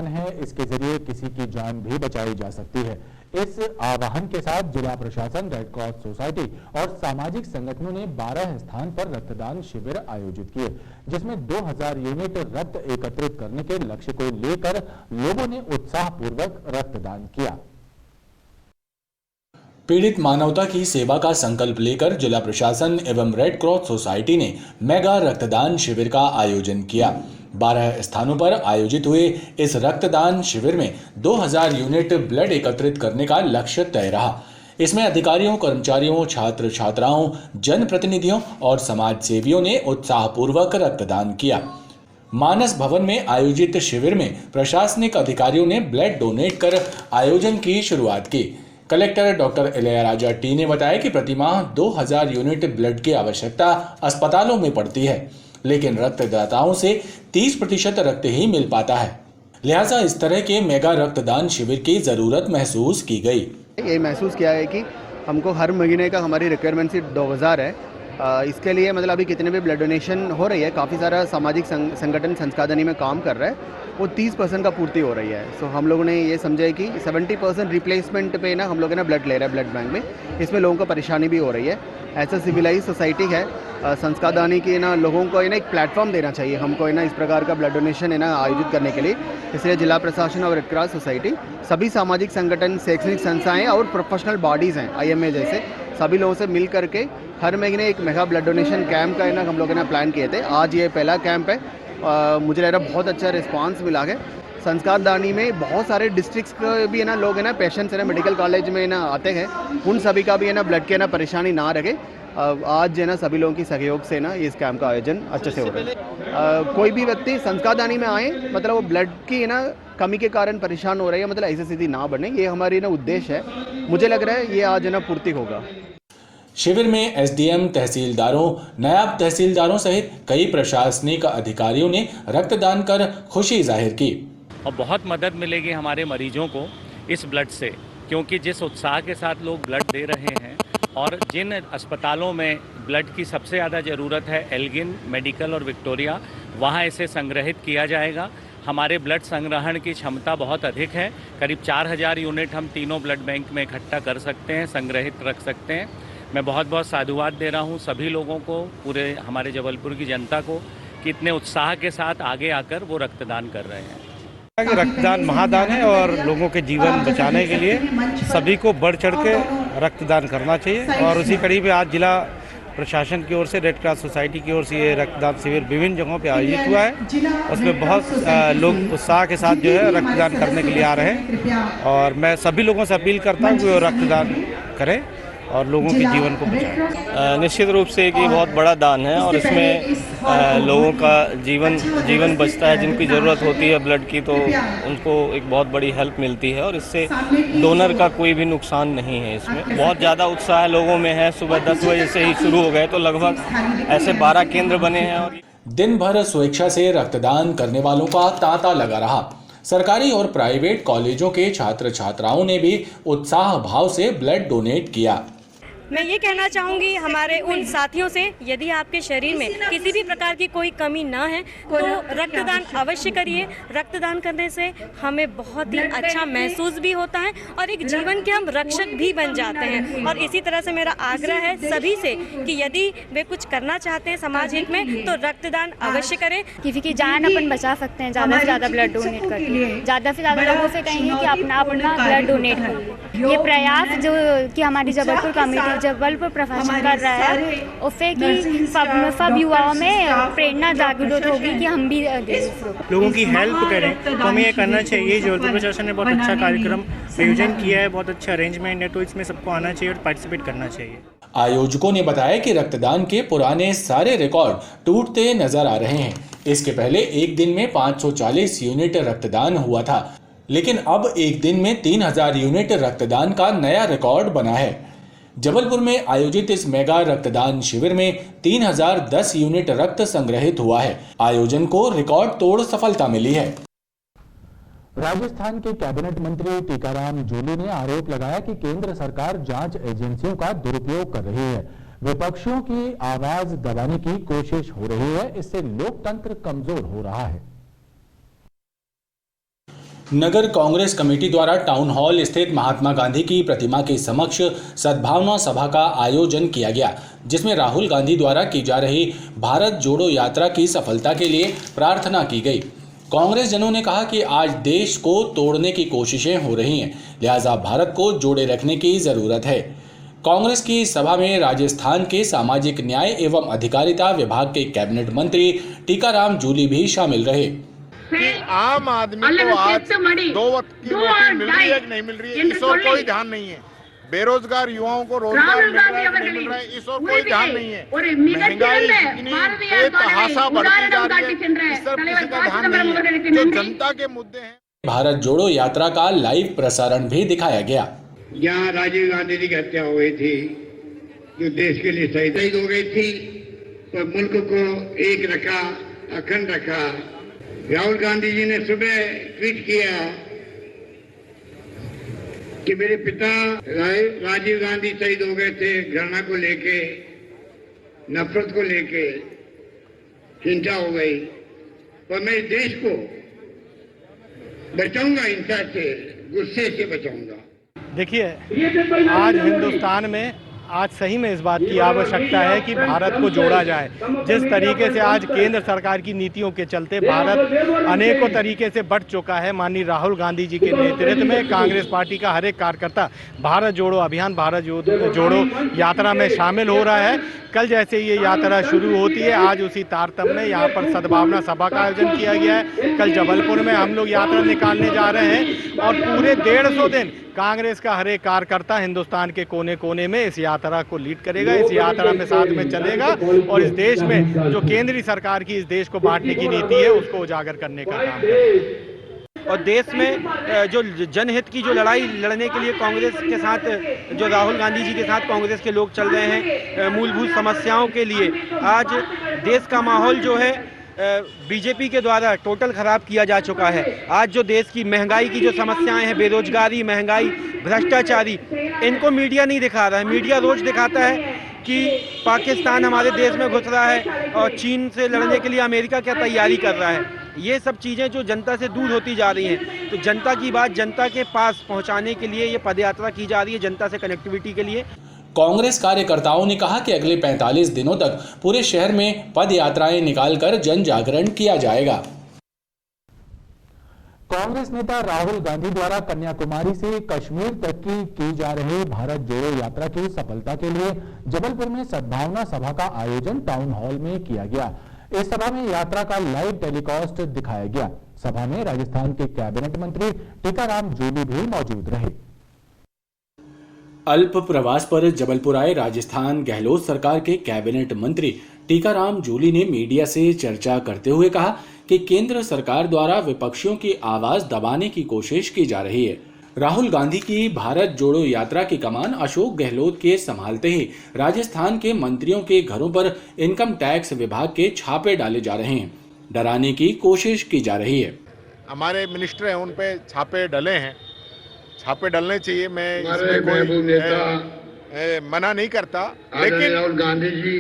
है, इसके जरिए किसी की जान भी बचाई जा सकती है। इस आह्वान के साथ जिला प्रशासन, रेड क्रॉस सोसाइटी और सामाजिक संगठनों ने 12 स्थान पर रक्तदान शिविर आयोजित किए, जिसमें 2000 यूनिट रक्त एकत्रित करने के लक्ष्य को लेकर लोगों ने उत्साहपूर्वक रक्तदान किया। पीड़ित मानवता की सेवा का संकल्प लेकर जिला प्रशासन एवं रेड क्रॉस सोसाइटी ने मेगा रक्तदान शिविर का आयोजन किया। 12 स्थानों पर आयोजित हुए इस रक्तदान शिविर में 2000 यूनिट ब्लड एकत्रित करने का लक्ष्य तय रहा। इसमें अधिकारियों, कर्मचारियों, छात्र छात्राओं, जनप्रतिनिधियों और समाज सेवियों ने उत्साहपूर्वक रक्तदान किया। मानस भवन में आयोजित शिविर में प्रशासनिक अधिकारियों ने ब्लड डोनेट कर आयोजन की शुरुआत की। कलेक्टर डॉक्टर इलैयाराजा टी ने बताया कि प्रतिमाह 2000 यूनिट ब्लड की आवश्यकता अस्पतालों में पड़ती है, लेकिन रक्तदाताओं से 30% रक्त ही मिल पाता है। लिहाजा इस तरह के मेगा रक्तदान शिविर की जरूरत महसूस की गई। ये महसूस किया है कि हमको हर महीने का हमारी रिक्वायरमेंट सिर्फ 2000 है। इसके लिए मतलब अभी कितने भी ब्लड डोनेशन हो रही है, काफ़ी सारा सामाजिक संगठन संस्कादनी में काम कर रहा है, वो 30% का पूर्ति हो रही है। सो हम लोगों ने ये समझा है कि 70% रिप्लेसमेंट पे ना हम लोग ना ब्लड ले रहे हैं ब्लड बैंक में, इसमें लोगों को परेशानी भी हो रही है। ऐसा सिविलाइज सोसाइटी है, संस्कादानी की ना लोगों को ना एक प्लेटफॉर्म देना चाहिए हमको ना इस प्रकार का ब्लड डोनेशन है ना आयोजित करने के लिए। इसलिए जिला प्रशासन और रेड क्रॉस सोसाइटी, सभी सामाजिक संगठन, शैक्षणिक संस्थाएं और प्रोफेशनल बॉडीज़ हैं IMA जैसे, सभी लोगों से मिल करके हर महीने एक मेगा ब्लड डोनेशन कैंप का है ना हम लोगों ने प्लान किए थे। आज ये पहला कैंप है। मुझे लग रहा है बहुत अच्छा रिस्पांस मिला है। संस्कारदानी में बहुत सारे डिस्ट्रिक्ट्स के भी है ना लोग है ना पेशेंट्स है ना मेडिकल कॉलेज में ना आते हैं, उन सभी का भी है ना ब्लड के ना परेशानी ना रहे। आज जो है ना सभी लोगों की सहयोग से ना इस कैंप का आयोजन अच्छे से हो रहा है। कोई भी व्यक्ति संस्कारदानी में आए, मतलब वो ब्लड की है ना कमी के कारण परेशान हो रही है, मतलब ऐसी स्थिति ना बने, ये हमारी ना उद्देश्य है। मुझे लग रहा है ये आज है ना पूर्ति होगा। शिविर में SDM, तहसीलदारों, नायब तहसीलदारों सहित कई प्रशासनिक अधिकारियों ने रक्तदान कर खुशी जाहिर की। और बहुत मदद मिलेगी हमारे मरीजों को इस ब्लड से, क्योंकि जिस उत्साह के साथ लोग ब्लड दे रहे हैं और जिन अस्पतालों में ब्लड की सबसे ज़्यादा ज़रूरत है, एल्गिन, मेडिकल और विक्टोरिया, वहाँ इसे संग्रहित किया जाएगा। हमारे ब्लड संग्रहण की क्षमता बहुत अधिक है, करीब 4000 यूनिट हम तीनों ब्लड बैंक में इकट्ठा कर सकते हैं, संग्रहित रख सकते हैं। मैं बहुत बहुत साधुवाद दे रहा हूँ सभी लोगों को, पूरे हमारे जबलपुर की जनता को, कि इतने उत्साह के साथ आगे आकर वो रक्तदान कर रहे हैं। रक्तदान महादान है और लोगों के जीवन बचाने के लिए सभी को बढ़ चढ़ के रक्तदान करना चाहिए। और उसी कड़ी में आज जिला प्रशासन की ओर से, रेड क्रॉस सोसाइटी की ओर से ये रक्तदान शिविर विभिन्न जगहों पे आयोजित हुआ है। उसमें बहुत लोग उत्साह के साथ जो है रक्तदान करने के लिए आ रहे हैं और मैं सभी लोगों से अपील करता हूँ कि वो रक्तदान करें और लोगों के जीवन को बचाएं। निश्चित रूप से एक ये बहुत बड़ा दान है और इसमें लोगों का जीवन बचता है। जिनकी ज़रूरत होती है ब्लड की, तो उनको एक बहुत बड़ी हेल्प मिलती है और इससे डोनर का कोई भी नुकसान नहीं है। इसमें बहुत ज़्यादा उत्साह लोगों में है। सुबह 10 बजे से ही शुरू हो गए तो लगभग ऐसे 12 केंद्र बने हैं और दिन भर स्वेच्छा से रक्तदान करने वालों का तांता लगा रहा। सरकारी और प्राइवेट कॉलेजों के छात्र छात्राओं ने भी उत्साह भाव से ब्लड डोनेट किया। मैं ये कहना चाहूँगी हमारे उन साथियों से, यदि आपके शरीर में किसी भी प्रकार की कोई कमी ना है तो रक्तदान अवश्य करिए। रक्तदान करने से हमें बहुत ही अच्छा महसूस भी होता है और एक जीवन के हम रक्षक भी बन जाते हैं। और इसी तरह से मेरा आग्रह है सभी से कि यदि वे कुछ करना चाहते हैं समाज हित में तो रक्तदान अवश्य करें। किसी की जान अपन बचा सकते हैं ज़्यादा से ज़्यादा ब्लड डोनेट करके। ज़्यादा से ज़्यादा लोगों से कहेंगे कि अपना ब्लड डोनेट करिए। ये प्रयास जो कि हमारी जबलपुर कमेटी, जबलपुर प्रशासन कर रहा है, उससे कि सब युवाओं में प्रेरणा जागृत होगी कि हम भी लोगों की हेल्प करें। तो हमें ये करना चाहिए। जबलपुर प्रशासन ने बहुत अच्छा कार्यक्रम आयोजन किया है, बहुत अच्छा अरेंजमेंट है, तो इसमें सबको आना चाहिए और पार्टिसिपेट करना चाहिए। आयोजकों ने बताया कि रक्तदान के पुराने सारे रिकॉर्ड टूटते नजर आ रहे हैं। इसके पहले एक दिन में 540 यूनिट रक्तदान हुआ था, लेकिन अब एक दिन में 3000 यूनिट रक्तदान का नया रिकॉर्ड बना है। जबलपुर में आयोजित इस मेगा रक्तदान शिविर में 3010 यूनिट रक्त संग्रहित हुआ है। आयोजन को रिकॉर्ड तोड़ सफलता मिली है। राजस्थान के कैबिनेट मंत्री टीकाराम जूली ने आरोप लगाया कि केंद्र सरकार जांच एजेंसियों का दुरुपयोग कर रही है, विपक्षियों की आवाज दबाने की कोशिश हो रही है। इससे लोकतंत्र कमजोर हो रहा है। नगर कांग्रेस कमेटी द्वारा टाउन हॉल स्थित महात्मा गांधी की प्रतिमा के समक्ष सद्भावना सभा का आयोजन किया गया, जिसमें राहुल गांधी द्वारा की जा रही भारत जोड़ो यात्रा की सफलता के लिए प्रार्थना की गई। कांग्रेस जनों ने कहा कि आज देश को तोड़ने की कोशिशें हो रही हैं, लिहाजा भारत को जोड़े रखने की जरूरत है। कांग्रेस की सभा में राजस्थान के सामाजिक न्याय एवं अधिकारिता विभाग के कैबिनेट मंत्री टीकाराम जूली भी शामिल रहे। कि आम आदमी को आज 2 वक्त की रोटी मिल रही है कि नहीं मिल रही है, इस और कोई ध्यान नहीं है। बेरोजगार युवाओं को रोजगार मिल रहा है कि नहीं मिल रहा है, इस और कोई ध्यान नहीं है। महंगाई इतनी बेतहाशा बढ़ती जा रही है, इस तरफ किसी का ध्यान नहीं है। जो जनता के मुद्दे हैं। भारत जोड़ो यात्रा का लाइव प्रसारण भी दिखाया गया। यहाँ राजीव गांधी जी की हत्या हो गई थी, जो देश के लिए शहीद हो गई थी, तो मुल्क को एक रखा, अखंड रखा। राहुल गांधी जी ने सुबह ट्वीट किया कि मेरे पिता राजीव गांधी शहीद हो गए थे, घृणा को लेके, नफरत को लेके चिंता हो गई, और मैं इस देश को बचाऊंगा, हिंसा से, गुस्से से बचाऊंगा। देखिए, आज हिंदुस्तान में आज सही में इस बात की आवश्यकता है कि भारत को जोड़ा जाए। जिस तरीके से आज केंद्र सरकार की नीतियों के चलते भारत अनेकों तरीके से बढ़ चुका है, माननीय राहुल गांधी जी के नेतृत्व में कांग्रेस पार्टी का हर एक कार्यकर्ता भारत जोड़ो अभियान, भारत जोड़ो यात्रा में शामिल हो रहा है। कल जैसे ये यात्रा शुरू होती है, आज उसी तारतम्य में यहाँ पर सद्भावना सभा का आयोजन किया गया है। कल जबलपुर में हम लोग यात्रा निकालने जा रहे हैं और पूरे 150 दिन कांग्रेस का हर एक कार्यकर्ता हिंदुस्तान के कोने कोने में इस यात्रा को लीड करेगा, इस यात्रा में साथ में चलेगा और इस देश में जो केंद्रीय सरकार की इस देश को बांटने की नीति है उसको उजागर करने का काम करेगा। और देश में जो जनहित की जो लड़ाई लड़ने के लिए कांग्रेस के साथ, जो राहुल गांधी जी के साथ कांग्रेस के लोग चल रहे हैं मूलभूत समस्याओं के लिए, आज देश का माहौल जो है बीजेपी के द्वारा टोटल खराब किया जा चुका है। आज जो देश की महंगाई की जो समस्याएं हैं, बेरोजगारी, महंगाई, भ्रष्टाचारी, इनको मीडिया नहीं दिखा रहा है। मीडिया रोज दिखाता है कि पाकिस्तान हमारे देश में घुस रहा है और चीन से लड़ने के लिए अमेरिका क्या तैयारी कर रहा है। ये सब चीज़ें जो जनता से दूर होती जा रही हैं, तो जनता की बात जनता के पास पहुंचाने के लिए ये पदयात्रा की जा रही है, जनता से कनेक्टिविटी के लिए। कांग्रेस कार्यकर्ताओं ने कहा कि अगले 45 दिनों तक पूरे शहर में पद यात्राएं निकालकर जन जागरण किया जाएगा। कांग्रेस नेता राहुल गांधी द्वारा कन्याकुमारी से कश्मीर तक की जा रही भारत जोड़ो यात्रा की सफलता के लिए जबलपुर में सद्भावना सभा का आयोजन टाउन हॉल में किया गया। इस सभा में यात्रा का लाइव टेलीकास्ट दिखाया गया। सभा में राजस्थान के कैबिनेट मंत्री टीकाराम जूली भी मौजूद रहे। अल्प प्रवास पर जबलपुर आए राजस्थान गहलोत सरकार के कैबिनेट मंत्री टीकाराम जूली ने मीडिया से चर्चा करते हुए कहा कि केंद्र सरकार द्वारा विपक्षियों की आवाज दबाने की कोशिश की जा रही है। राहुल गांधी की भारत जोड़ो यात्रा की कमान अशोक गहलोत के संभालते ही राजस्थान के मंत्रियों के घरों पर इनकम टैक्स विभाग के छापे डाले जा रहे हैं, डराने की कोशिश की जा रही है। हमारे मिनिस्टर हैं, उन पे छापे डले हैं, छापे डलने चाहिए। मैं इसमें कोई मना नहीं करता, लेकिन राहुल गांधी जी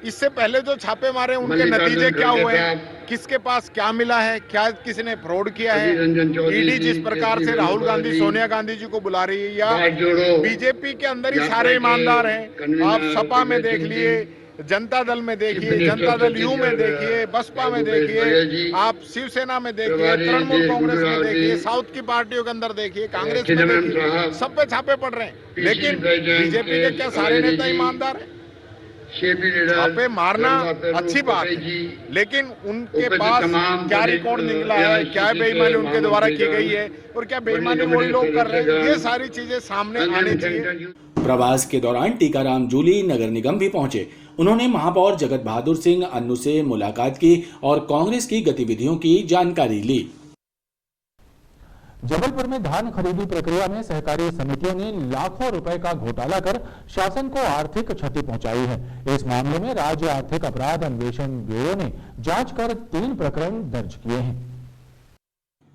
इससे पहले जो छापे मारे उनके नतीजे क्या हुए, किसके पास क्या मिला है, क्या किसी ने फ्रॉड किया है। ईडी जिस प्रकार से राहुल गांधी सोनिया गांधी जी को बुला रही है, या बीजेपी के अंदर ही सारे ईमानदार हैं। आप सपा में देख लिए, जनता दल में देखिए, जनता दल यू में देखिए, बसपा में देखिए, आप शिवसेना में देखिए, तृणमूल कांग्रेस में देखिए, साउथ की पार्टियों के अंदर देखिए, कांग्रेस में देखिए, सब पे छापे पड़ रहे हैं। लेकिन बीजेपी के क्या सारे नेता ईमानदार हैं? छापे मारना अच्छी बात है, लेकिन उनके पास क्या रिकॉर्ड निकला है, क्या बेईमानी उनके द्वारा की गई है और क्या बेईमानी वही लोग कर रहे हैं, ये सारी चीजें सामने आनी चाहिए। प्रवास के दौरान टीकाराम जूली नगर निगम भी पहुंचे। उन्होंने महापौर जगत बहादुर सिंह अन्नू से मुलाकात की और कांग्रेस की गतिविधियों की जानकारी ली। जबलपुर में धान खरीदी प्रक्रिया में सहकारी समितियों ने लाखों रुपए का घोटाला कर शासन को आर्थिक क्षति पहुंचाई है। इस मामले में राज्य आर्थिक अपराध अन्वेषण ब्यूरो ने जांच कर 3 प्रकरण दर्ज किए हैं।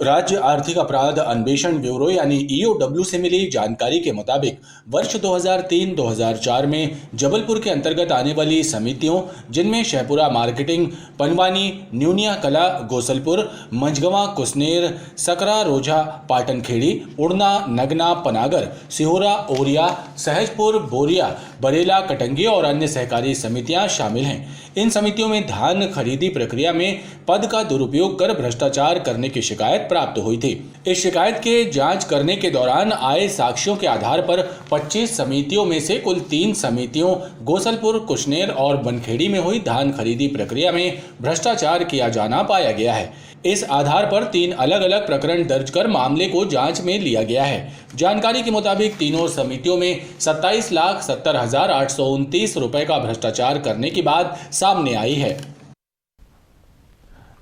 राज्य आर्थिक अपराध अन्वेषण ब्यूरो यानी EOW से मिली जानकारी के मुताबिक वर्ष 2003-2004 में जबलपुर के अंतर्गत आने वाली समितियों जिनमें शहपुरा मार्केटिंग, पनवानी, न्यूनिया कला, गोसलपुर, मंझगवा, कुसनेर, सकरा, रोजा, पाटनखेड़ी, उड़ना, नगना, पनागर, सिहोरा, ओरिया, सहजपुर, बोरिया, बरेला, कटंगी और अन्य सहकारी समितियां शामिल हैं। इन समितियों में धान खरीदी प्रक्रिया में पद का दुरुपयोग कर भ्रष्टाचार करने की शिकायत प्राप्त हुई थी। इस शिकायत के जांच करने के दौरान आए साक्ष्यों के आधार पर 25 समितियों में से कुल 3 समितियों गोसलपुर, कुशनेर और बनखेड़ी में हुई धान खरीदी प्रक्रिया में भ्रष्टाचार किया जाना पाया गया है। इस आधार पर 3 अलग अलग प्रकरण दर्ज कर मामले को जांच में लिया गया है। जानकारी के मुताबिक तीनों समितियों में 27,70,829 रुपए का भ्रष्टाचार करने की बात सामने आई है।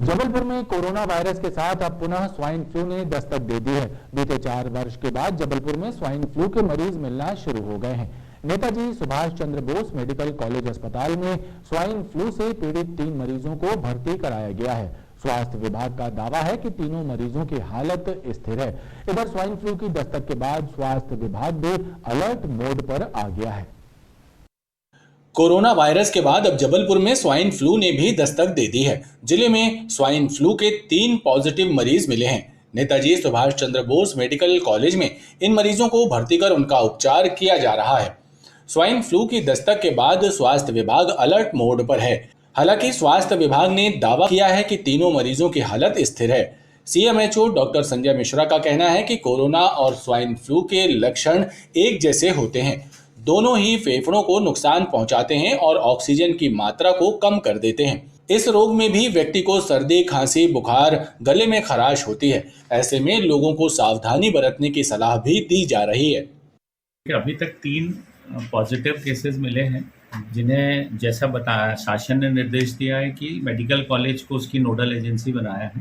जबलपुर में कोरोना वायरस के साथ अब पुनः स्वाइन फ्लू ने दस्तक दे दी है। बीते 4 वर्ष के बाद जबलपुर में स्वाइन फ्लू के मरीज मिलना शुरू हो गए हैं। नेताजी सुभाष चंद्र बोस मेडिकल कॉलेज अस्पताल में स्वाइन फ्लू से पीड़ित 3 मरीजों को भर्ती कराया गया है। स्वास्थ्य विभाग का दावा है कि तीनों मरीजों की हालत स्थिर है। इधर स्वाइन फ्लू की दस्तक के बाद स्वास्थ्य विभाग भी अलर्ट मोड पर आ गया है। कोरोना वायरस के बाद अब जबलपुर में स्वाइन फ्लू ने भी दस्तक दे दी है। जिले में स्वाइन फ्लू के 3 पॉजिटिव मरीज मिले हैं। नेताजी सुभाष चंद्र बोस मेडिकल कॉलेज में इन मरीजों को भर्ती कर उनका उपचार किया जा रहा है। स्वाइन फ्लू की दस्तक के बाद स्वास्थ्य विभाग अलर्ट मोड पर है। हालांकि स्वास्थ्य विभाग ने दावा किया है कि तीनों मरीजों की हालत स्थिर है। CMHO डॉक्टर संजय मिश्रा का कहना है कि कोरोना और स्वाइन फ्लू के लक्षण एक जैसे होते हैं। दोनों ही फेफड़ों को नुकसान पहुंचाते हैं और ऑक्सीजन की मात्रा को कम कर देते हैं। इस रोग में भी व्यक्ति को सर्दी, खांसी, बुखार, गले में खराश होती है। ऐसे में लोगों को सावधानी बरतने की सलाह भी दी जा रही है। अभी तक 3 पॉजिटिव केसेस मिले हैं, जिन्हें जैसा बताया शासन ने निर्देश दिया है कि मेडिकल कॉलेज को उसकी नोडल एजेंसी बनाया है।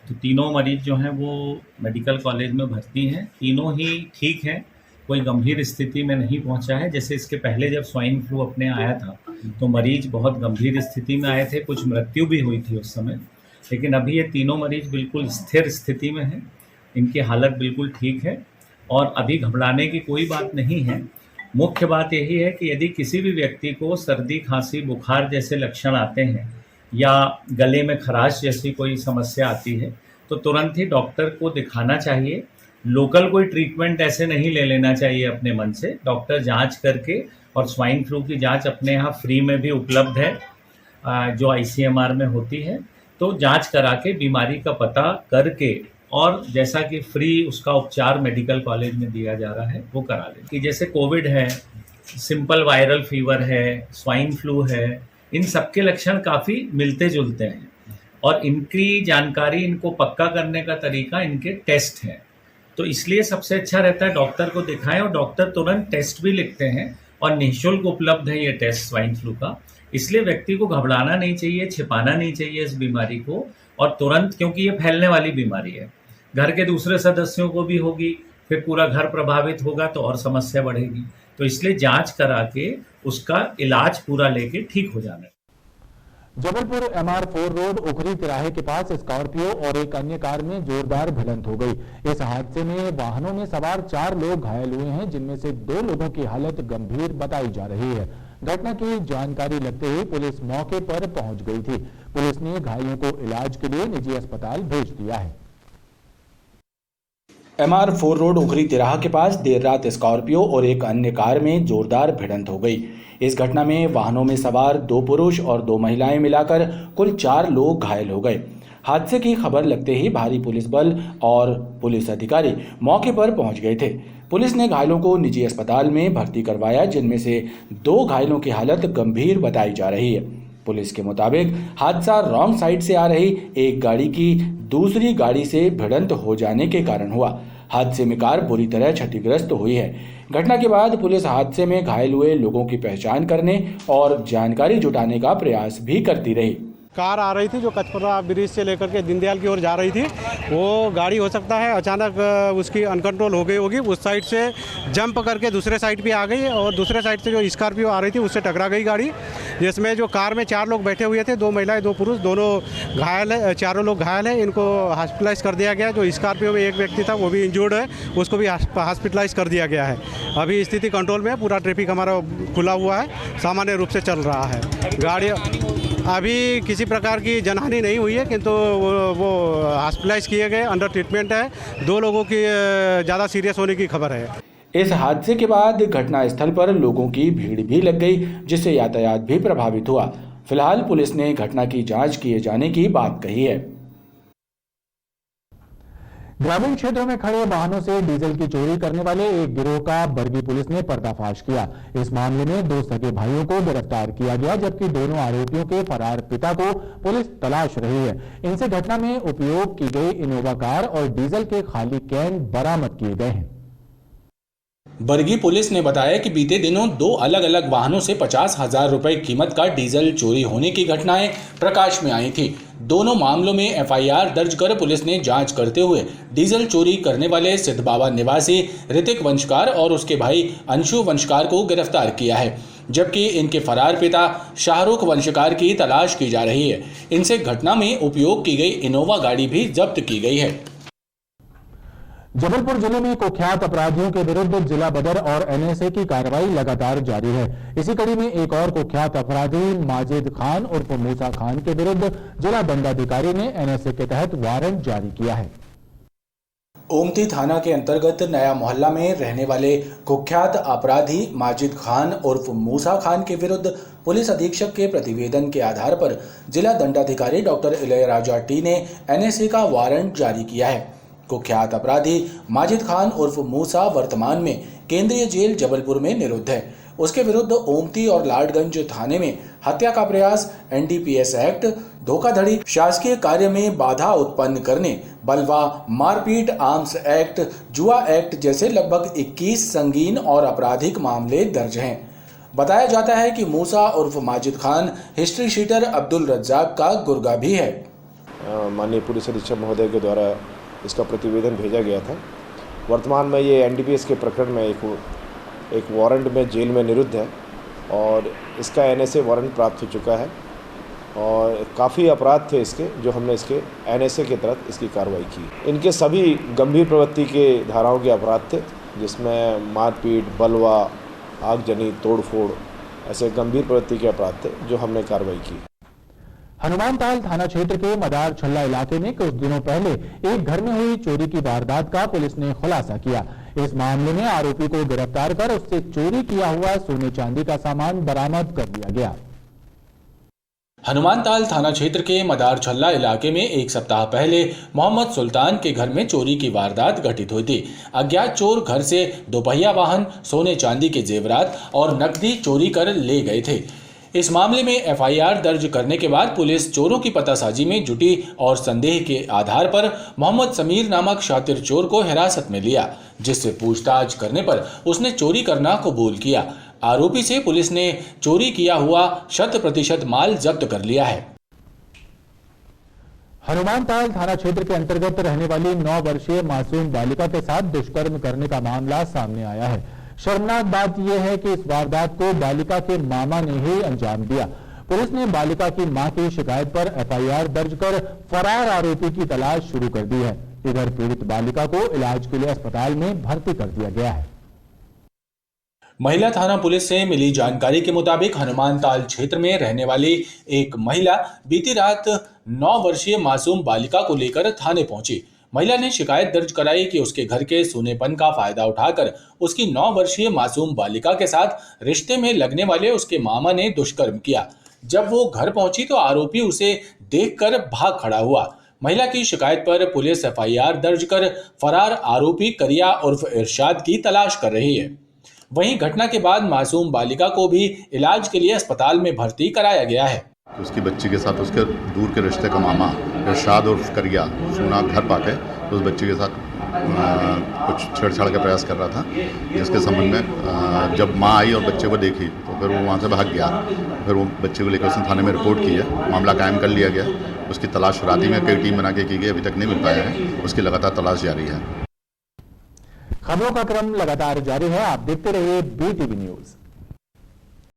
तो तीनों मरीज जो हैं वो मेडिकल कॉलेज में भर्ती हैं। तीनों ही ठीक हैं, कोई गंभीर स्थिति में नहीं पहुंचा है। जैसे इसके पहले जब स्वाइन फ्लू अपने आया था तो मरीज बहुत गंभीर स्थिति में आए थे, कुछ मृत्यु भी हुई थी उस समय। लेकिन अभी ये तीनों मरीज बिल्कुल स्थिर स्थिति में हैं, इनकी हालत बिल्कुल ठीक है और अभी घबराने की कोई बात नहीं है। मुख्य बात यही है कि यदि किसी भी व्यक्ति को सर्दी, खांसी, बुखार जैसे लक्षण आते हैं या गले में खराश जैसी कोई समस्या आती है तो तुरंत ही डॉक्टर को दिखाना चाहिए। लोकल कोई ट्रीटमेंट ऐसे नहीं ले लेना चाहिए अपने मन से। डॉक्टर जांच करके, और स्वाइन फ्लू की जांच अपने यहाँ फ्री में भी उपलब्ध है जो ICMR में होती है। तो जांच करा के बीमारी का पता करके और जैसा कि फ्री उसका उपचार मेडिकल कॉलेज में दिया जा रहा है वो करा लें। कि जैसे कोविड है, सिंपल वायरल फीवर है, स्वाइन फ्लू है, इन सबके लक्षण काफ़ी मिलते जुलते हैं और इनकी जानकारी, इनको पक्का करने का तरीका इनके टेस्ट है। तो इसलिए सबसे अच्छा रहता है डॉक्टर को दिखाएं और डॉक्टर तुरंत टेस्ट भी लिखते हैं और निःशुल्क उपलब्ध है ये टेस्ट स्वाइन फ्लू का। इसलिए व्यक्ति को घबराना नहीं चाहिए, छिपाना नहीं चाहिए इस बीमारी को और तुरंत, क्योंकि ये फैलने वाली बीमारी है, घर के दूसरे सदस्यों को भी होगी, फिर पूरा घर प्रभावित होगा तो और समस्या बढ़ेगी। तो इसलिए जांच करा के उसका इलाज पूरा लेके ठीक हो जाना है। जबलपुर MR4 रोड उखरी तिराहे के पास स्कॉर्पियो और एक अन्य कार में जोरदार भिड़ंत हो गई। इस हादसे में वाहनों में सवार 4 लोग घायल हुए हैं, जिनमें से 2 लोगों की हालत गंभीर बताई जा रही है। घटना की जानकारी लगते ही पुलिस मौके पर पहुंच गई थी। पुलिस ने घायलों को इलाज के लिए निजी अस्पताल भेज दिया है। MR4 रोड उखरी तिराहा के पास देर रात स्कॉर्पियो और एक अन्य कार में जोरदार भिड़ंत हो गई। इस घटना में वाहनों में सवार 2 पुरुष और 2 महिलाएं मिलाकर कुल 4 लोग घायल हो गए। हादसे की खबर लगते ही भारी पुलिस बल और पुलिस अधिकारी मौके पर पहुंच गए थे। पुलिस ने घायलों को निजी अस्पताल में भर्ती करवाया, जिनमें से 2 घायलों की हालत गंभीर बताई जा रही है। पुलिस के मुताबिक हादसा रॉन्ग साइड से आ रही एक गाड़ी की दूसरी गाड़ी से भिड़ंत हो जाने के कारण हुआ। हादसे में कार बुरी तरह क्षतिग्रस्त हुई है। घटना के बाद पुलिस हादसे में घायल हुए लोगों की पहचान करने और जानकारी जुटाने का प्रयास भी करती रही। कार आ रही थी जो कचपरा ब्रिज से लेकर के दीनदयाल की ओर जा रही थी। वो गाड़ी हो सकता है अचानक उसकी अनकंट्रोल हो गई होगी, उस साइड से जंप करके दूसरे साइड पे आ गई और दूसरे साइड से जो स्कॉर्पियो आ रही थी उससे टकरा गई गाड़ी, जिसमें जो कार में 4 लोग बैठे हुए थे, 2 महिलाएं 2 पुरुष, दोनों घायल है, चारों लोग घायल हैं। इनको हॉस्पिटलाइज कर दिया गया। जो स्कॉर्पियो में एक व्यक्ति था वो भी इंजर्ड है, उसको भी हॉस्पिटलाइज कर दिया गया है। अभी स्थिति कंट्रोल में है, पूरा ट्रैफिक हमारा खुला हुआ है, सामान्य रूप से चल रहा है। गाड़ी अभी किसी प्रकार की जनहानि नहीं हुई है, किंतु वो हॉस्पिटलाइज किए गए, अंडर ट्रीटमेंट है। 2 लोगों की ज़्यादा सीरियस होने की खबर है। इस हादसे के बाद घटनास्थल पर लोगों की भीड़ भी लग गई, जिससे यातायात भी प्रभावित हुआ। फिलहाल पुलिस ने घटना की जांच किए जाने की बात कही है। ग्रामीण क्षेत्रों में खड़े वाहनों से डीजल की चोरी करने वाले एक गिरोह का बरगी पुलिस ने पर्दाफाश किया। इस मामले में 2 सगे भाइयों को गिरफ्तार किया गया, जबकि दोनों आरोपियों के फरार पिता को पुलिस तलाश रही है। इनसे घटना में उपयोग की गई इनोवा कार और डीजल के खाली कैन बरामद किए गए हैं। बरगी पुलिस ने बताया कि बीते दिनों 2 अलग अलग वाहनों से 50,000 रुपए कीमत का डीजल चोरी होने की घटनाएं प्रकाश में आई थी। दोनों मामलों में एफआईआर दर्ज कर पुलिस ने जांच करते हुए डीजल चोरी करने वाले सिद्धबाबा निवासी ऋतिक वंशकार और उसके भाई अंशु वंशकार को गिरफ्तार किया है, जबकि इनके फरार पिता शाहरुख वंशकार की तलाश की जा रही है। इनसे घटना में उपयोग की गई इनोवा गाड़ी भी जब्त की गई है। जबलपुर जिले में कुख्यात अपराधियों के विरुद्ध जिला बदर और एनएसए की कार्रवाई लगातार जारी है। इसी कड़ी में एक और कुख्यात अपराधी माजिद खान उर्फ मूसा खान के विरुद्ध जिला दंडाधिकारी ने एनएसए के तहत वारंट जारी किया है। ओमती थाना के अंतर्गत नया मोहल्ला में रहने वाले कुख्यात अपराधी माजिद खान उर्फ मूसा खान के विरुद्ध पुलिस अधीक्षक के प्रतिवेदन के आधार पर जिला दंडाधिकारी डॉक्टर इलयराजा टी ने एनएसए का वारंट जारी किया है। कुख्यात अपराधी माजिद खान उर्फ मूसा वर्तमान में केंद्रीय जेल जबलपुर में निरुद्ध है। उसके विरुद्ध ओमती और लाडगंज थाने में हत्या का प्रयास, एनडीपीएस एक्ट, धोखाधड़ी, शासकीय कार्य में बाधा उत्पन्न करने, बलवा, मारपीट, आर्म्स एक्ट, जुआ एक्ट जैसे लगभग 21 संगीन और आपराधिक मामले दर्ज हैं। बताया जाता है कि मूसा उर्फ माजिद खान हिस्ट्री शीटर अब्दुल रज्जाक का गुर्गा भी है। माननीय पुलिस अधीक्षक महोदय के द्वारा इसका प्रतिवेदन भेजा गया था। वर्तमान में ये एनडीपीएस के प्रकरण में एक वारंट में जेल में निरुद्ध है और इसका एनएसए वारंट प्राप्त हो चुका है और काफ़ी अपराध थे इसके, जो हमने इसके एनएसए के तहत इसकी कार्रवाई की। इनके सभी गंभीर प्रवृत्ति के धाराओं के अपराध थे, जिसमें मारपीट, बलवा, आगजनी, तोड़फोड़ ऐसे गंभीर प्रवृत्ति के अपराध थे जो हमने कार्रवाई की। हनुमानताल थाना क्षेत्र के मदार छल्ला इलाके में कुछ दिनों पहले एक घर में हुई चोरी की वारदात का पुलिस ने खुलासा किया। इस मामले में आरोपी को गिरफ्तार कर उससे चोरी किया हुआ सोने चांदी का सामान बरामद कर लिया गया। हनुमानताल थाना क्षेत्र के मदार छल्ला इलाके में एक सप्ताह पहले मोहम्मद सुल्तान के घर में चोरी की वारदात घटित हुई थी। अज्ञात चोर घर से 2 पहिया वाहन, सोने चांदी के जेवरात और नकदी चोरी कर ले गए थे। इस मामले में एफआईआर दर्ज करने के बाद पुलिस चोरों की पतासाजी में जुटी और संदेह के आधार पर मोहम्मद समीर नामक शातिर चोर को हिरासत में लिया, जिससे पूछताछ करने पर उसने चोरी करना कबूल किया। आरोपी से पुलिस ने चोरी किया हुआ 100% माल जब्त कर लिया है। हनुमानताल थाना क्षेत्र के अंतर्गत रहने वाली 9 वर्षीय मासूम बालिका के साथ दुष्कर्म करने का मामला सामने आया है। शर्मनाक बात यह है कि इस वारदात को बालिका के मामा ने ही अंजाम दिया। पुलिस ने बालिका की मां की शिकायत पर एफआईआर दर्ज कर फरार आरोपी की तलाश शुरू कर दी है। इधर पीड़ित बालिका को इलाज के लिए अस्पताल में भर्ती कर दिया गया है। महिला थाना पुलिस से मिली जानकारी के मुताबिक हनुमानताल क्षेत्र में रहने वाली एक महिला बीती रात 9 वर्षीय मासूम बालिका को लेकर थाने पहुंची। महिला ने शिकायत दर्ज कराई कि उसके घर के सूनेपन का फायदा उठाकर उसकी 9 वर्षीय मासूम बालिका के साथ रिश्ते में लगने वाले उसके मामा ने दुष्कर्म किया। जब वो घर पहुंची तो आरोपी उसे देखकर भाग खड़ा हुआ। महिला की शिकायत पर पुलिस एफआईआर दर्ज कर फरार आरोपी करिया उर्फ इरशाद की तलाश कर रही है। वहीं घटना के बाद मासूम बालिका को भी इलाज के लिए अस्पताल में भर्ती कराया गया है। उसकी बच्ची के साथ उसके दूर के रिश्ते का मामा इरशाद उर्फ करिया सुना घर पाके तो उस बच्ची के साथ कुछ छेड़छाड़ का प्रयास कर रहा था, जिसके संबंध में जब माँ आई और बच्चे को देखी तो फिर वो वहाँ से भाग गया। फिर वो बच्चे को लेकर उसने थाने में रिपोर्ट की है, मामला कायम कर लिया गया। उसकी तलाश राती में कई टीम बना के की गई, अभी तक नहीं मिल पाया है, उसकी लगातार तलाश जारी है। खबरों का क्रम लगातार जारी है, आप देखते रहिए BTV न्यूज।